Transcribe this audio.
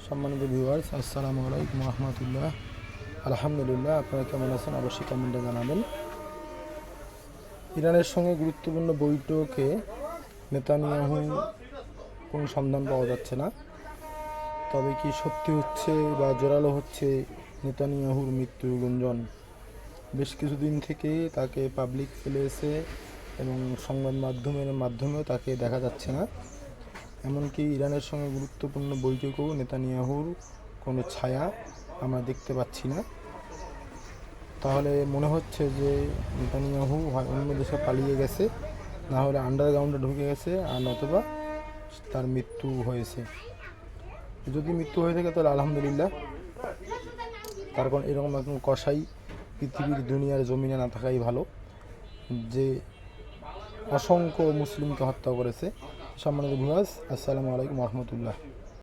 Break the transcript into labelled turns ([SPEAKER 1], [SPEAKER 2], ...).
[SPEAKER 1] সম্মানিত ভিউয়ার্স, আসসালামু আলাইকুম রহমতুল্লাহ। আলহামদুলিল্লাহ, আপনারা কেমন আছেন অবশ্যই কমেন্টে জানাবেন। ইরানের সঙ্গে গুরুত্বপূর্ণ বৈঠকে নেতানিয়াহু কোনো সন্ধান পাওয়া যাচ্ছে না। তবে কি সত্যি হচ্ছে বা জোরালো হচ্ছে নেতানিয়াহুর মৃত্যুর গুঞ্জন? বেশ কিছুদিন থেকে তাকে পাবলিক প্লেসে এবং সংবাদ মাধ্যমেও তাকে দেখা যাচ্ছে না। এমনকি ইরানের সঙ্গে গুরুত্বপূর্ণ বৈঠকেও নেতানিয়াহুর কোনো ছায়া আমরা দেখতে পাচ্ছি না। তাহলে মনে হচ্ছে যে নেতানিয়াহু হয় অন্য দেশে পালিয়ে গেছে, না হলে আন্ডারগ্রাউন্ডে ঢুকে গেছে, আর নতুবা তার মৃত্যু হয়েছে। যদি মৃত্যু হয়ে থাকে তাহলে আলহামদুলিল্লাহ, তার কারণ এরকম একজন কসাই পৃথিবীর দুনিয়ার জমিনে না থাকাই ভালো, যে অসংখ্য মুসলিমকে হত্যা করেছে। সম্মানিত ভিউয়ার্স, আসসালামু আলাইকুম রহমতুল্লাহ।